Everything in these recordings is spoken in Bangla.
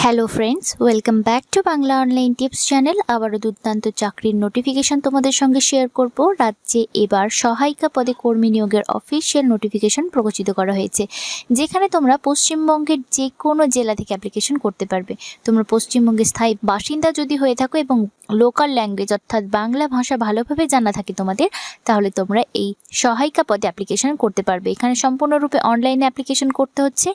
Hello friends, welcome back to Bangla online tips channel. আবারও দুর্দান্ত চাকরির নোটিফিকেশন তোমাদের সঙ্গে শেয়ার করব। রাজ্যে এবার সহায়িকা পদে কর্মী নিয়োগের অফিসিয়াল নোটিফিকেশন প্রকাশিত করা হয়েছে, যেখানে তোমরা পশ্চিমবঙ্গের যে কোনো জেলা থেকে অ্যাপ্লিকেশন করতে পারবে। তোমরা পশ্চিমবঙ্গের স্থায়ী বাসিন্দা যদি হয়ে থাকো এবং লোকাল ল্যাঙ্গুয়েজ অর্থাৎ বাংলা ভাষা ভালোভাবে জানা থাকে তোমাদের, তাহলে তোমরা এই সহায়িকা পদে অ্যাপ্লিকেশন করতে পারবে। এখানে সম্পূর্ণরূপে অনলাইনে অ্যাপ্লিকেশন করতে হচ্ছে।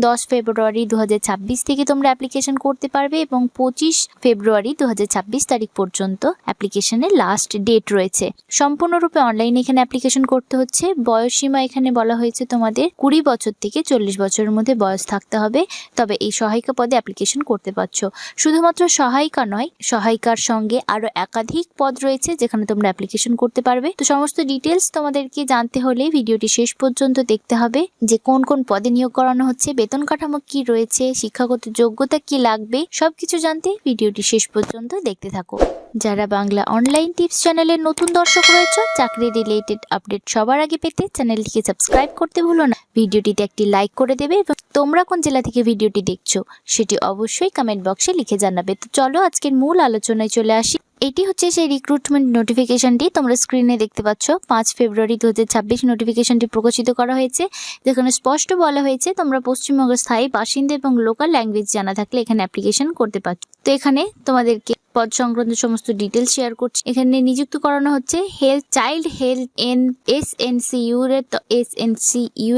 10 ফেব্রুয়ারি 2026 থেকে তোমরা অ্যাপ্লিকেশন করতে পারবে এবং 25 ফেব্রুয়ারি 2026 তারিখ পর্যন্ত অ্যাপ্লিকেশনের লাস্ট ডেট রয়েছে। সম্পূর্ণরূপে অনলাইনে এখানে অ্যাপ্লিকেশন করতে হচ্ছে। বয়সসীমা এখানে বলা হয়েছে তোমাদের 20 বছর থেকে 40 বছরের মধ্যে বয়স থাকতে হবে, তবে এই সহায়িকা পদে অ্যাপ্লিকেশন করতে পারছো। শুধুমাত্র সহায়িকা নয়, সহায়িকার সঙ্গে আরো একাধিক পদ রয়েছে যেখানে তোমরা অ্যাপ্লিকেশন করতে পারবে। তো সমস্ত ডিটেলস তোমাদেরকে জানতে হলে ভিডিওটি শেষ পর্যন্ত দেখতে হবে, যে কোন কোন পদে নিয়োগ করানো হচ্ছে, বেতন কাঠামো কি রয়েছে, শিক্ষাগত যোগ্যতা কি লাগবে, সবকিছু জানতে ভিডিওটি শেষ পর্যন্ত দেখতে থাকো। যারা বাংলা অনলাইন টিপস চ্যানেলের নতুন দর্শক রয়েছে, চাকরি রিলেটেড আপডেট সবার আগে পেতে চ্যানেলটিকে সাবস্ক্রাইব করতে ভুলো না। ভিডিওটিতে একটি লাইক করে দেবে এবং তোমরা কোন জেলা থেকে ভিডিওটি দেখছো সেটি অবশ্যই কমেন্ট বক্সে লিখে জানাবে। তো চলো আজকের মূল আলোচনায় চলে আসি। এটি হচ্ছে সেই রিক্রুটমেন্ট নোটিফিকেশনটি, তোমরা স্ক্রিনে দেখতে পাচ্ছ। 5 ফেব্রুয়ারি 2026 নোটিফিকেশনটি প্রকাশিত করা হয়েছে, যেখানে স্পষ্ট বলা হয়েছে তোমরা পশ্চিমবঙ্গের স্থায়ী বাসিন্দা এবং লোকাল ল্যাঙ্গুয়েজ জানা থাকলে এখানে অ্যাপ্লিকেশন করতে পারছো। তো এখানে তোমাদেরকে পদ সংক্রান্ত সমস্ত ডিটেলস শেয়ার করছি। এখানে নিযুক্ত করানো হচ্ছে চাইল্ড হেলথ এসএনসিইউ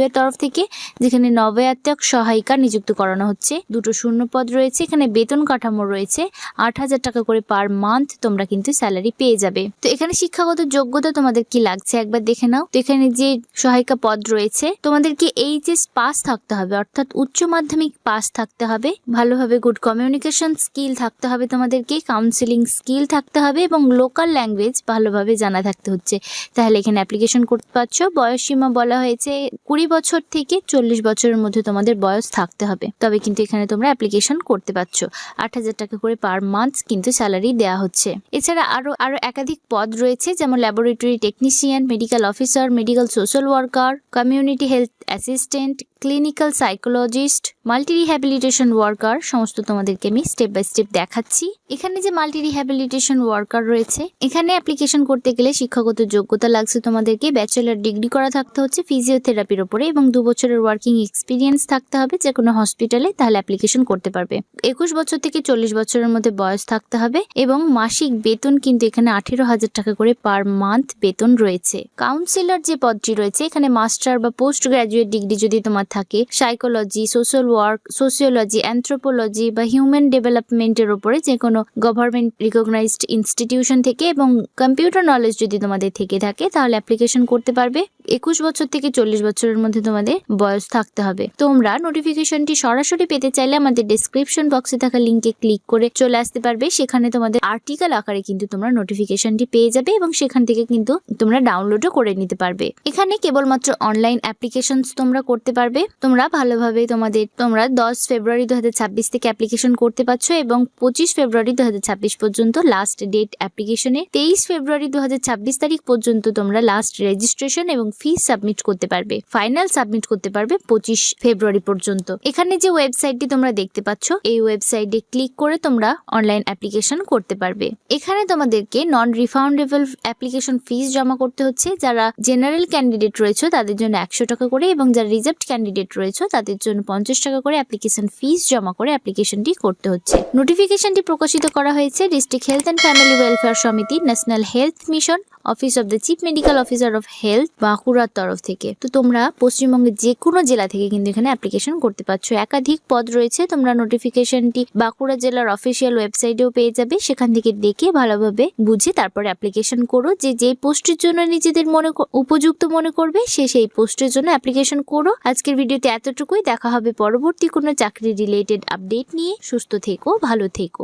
এর তরফ থেকে, যেখানে নবায়ত্তক সহায়িকা নিযুক্ত করানো হচ্ছে। 2টো শূন্য পদ রয়েছে। এখানে বেতন কাঠামো রয়েছে 8,000 টাকা করে পার মান্থ তোমরা কিন্তু স্যালারি পেয়ে যাবে। তো এখানে শিক্ষাগত যোগ্যতা তোমাদের কি লাগছে একবার দেখে নাও। তো এখানে যে সহায়িকা পদ রয়েছে, তোমাদেরকে এইচএস পাস থাকতে হবে, অর্থাৎ উচ্চ মাধ্যমিক পাস থাকতে হবে। ভালোভাবে গুড কমিউনিকেশন স্কিল থাকতে হবে, তোমাদেরকে কাউন্সিলিং স্কিল থাকতে হবে এবং লোকাল ল্যাঙ্গুয়েজ ভালোভাবে জানা থাকতে হচ্ছে, তাহলে এখানে অ্যাপ্লিকেশন করতে পারছো। বয়সসীমা বলা হয়েছে 20 বছর থেকে 40 বছরের মধ্যে তোমাদের বয়স থাকতে হবে, তবে কিন্তু এখানে তোমরা অ্যাপ্লিকেশন করতে পারছো। 8,000 টাকা করে পার মান্থ কিন্তু স্যালারি দেওয়া হচ্ছে। এছাড়া আরো একাধিক পদ রয়েছে, যেমন laboratory technician, medical officer, medical social worker, community health assistant, clinical psychologist, multi rehabilitation worker. সমস্ত তোমাদেরকে আমি স্টেপ বাই স্টেপ দেখাচ্ছি। এখানে যে মাল্টি রিহ্যাবিলিটেশন ওয়ার্কার রয়েছে, এখানে অ্যাপ্লিকেশন করতে গেলে শিক্ষাগত যোগ্যতা লাগছে তোমাদেরকে ব্যাচেলার ডিগ্রি করা থাকতে হচ্ছে ফিজিওথেরাপির উপরে এবং 2 বছরের ওয়ার্কিং এক্সপিরিয়েন্স থাকতে হবে যে কোনো হসপিটালে, তাহলে অ্যাপ্লিকেশন করতে পারবে। 21 বছর থেকে 40 বছরের মধ্যে বয়স থাকতে হবে এবং মাসিক বেতন কিন্তু এখানে 18,000 টাকা করে পার মান্থ বেতন রয়েছে। কাউন্সিলর যে পদটি রয়েছে, এখানে মাস্টার বা পোস্ট গ্রাজুয়েট ডিগ্রি যদি তোমার থাকে psychology, social work, sociology, anthropology বা হিউম্যান ডেভেলপমেন্টের উপরে যে কোনো গভর্নমেন্ট রিকগনাইজড ইনস্টিটিউশন থেকে এবং কম্পিউটার নলেজ যদি তোমাদের থেকে থাকে, তাহলে অ্যাপ্লিকেশন করতে পারবে। 21 বছর থেকে 40 বছরের মধ্যে তোমাদের বয়স থাকতে হবে। তোমরা নোটিফিকেশনটি সরাসরি পেতে চাইলে আমাদের ডেসক্রিপশন বক্সে থাকা লিঙ্কে ক্লিক করে চলে আসতে পারবে। সেখানে তোমাদের আর্টিকেল আকারে কিন্তু তোমরা নোটিফিকেশনটি পেয়ে যাবে এবং সেখান থেকে কিন্তু তোমরা ডাউনলোডও করে নিতে পারবে। এখানে কেবলমাত্র অনলাইন অ্যাপ্লিকেশন তোমরা করতে পারবে। তোমরা ভালোভাবে তোমরা 10 ফেব্রুয়ারি 2026 থেকে অ্যাপ্লিকেশন করতে পারছো এবং 25 ফেব্রুয়ারি 2026 পর্যন্ত লাস্ট ডেট অ্যাপ্লিকেশনে। 23 ফেব্রুয়ারি 2026 তারিখ পর্যন্ত তোমরা লাস্ট রেজিস্ট্রেশন এবং ফিস সাবমিট করতে পারবে। ফাইনাল সাবমিট করতে পারবে 25 ফেব্রুয়ারি পর্যন্ত। এখানে যে ওয়েবসাইটটি তোমরা দেখতে পাচ্ছ, এই ওয়েবসাইটে ক্লিক করে তোমরা অনলাইন অ্যাপ্লিকেশন করতে পারবে। এখানে তোমাদেরকে নন রিফাউন্ডেবল অ্যাপ্লিকেশন ফিস জমা করতে হচ্ছে। যারা জেনারেল ক্যান্ডিডেট রয়েছে তাদের জন্য 100 টাকা করে এবং যারা রিজার্ভড ক্যান্ডিডেট রয়েছে তাদের জন্য 50 টাকা করে অ্যাপ্লিকেশন ফিস জমা করে অ্যাপ্লিকেশনটি করতে হচ্ছে। নোটিফিকেশনটি প্রকাশিত করা হয়েছে district health and family welfare সমিতি, national health mission, office of the chief medical officer of health, বাঁকুড়ার তরফ থেকে। তো তোমরা পশ্চিমবঙ্গের যে কোনো জেলা থেকে কিন্তু এখানে অ্যাপ্লিকেশন করতে পারছো। একাধিক পদ রয়েছে। তোমরা নোটিফিকেশনটি বাঁকুড়া জেলার অফিসিয়াল ওয়েবসাইটেও পেয়ে যাবে। সেখান থেকে দেখে ভালোভাবে বুঝে তারপরে অ্যাপ্লিকেশন করো। যে পোস্টের জন্য নিজেদের উপযুক্ত মনে করবে সেই পোস্টের জন্য অ্যাপ্লিকেশন করো। আজকের ভিডিওতে এতটুকুই। দেখা হবে পরবর্তী কোনো চাকরি রিলেটেড আপডেট নিয়ে। সুস্থ থেকো, ভালো থেকো।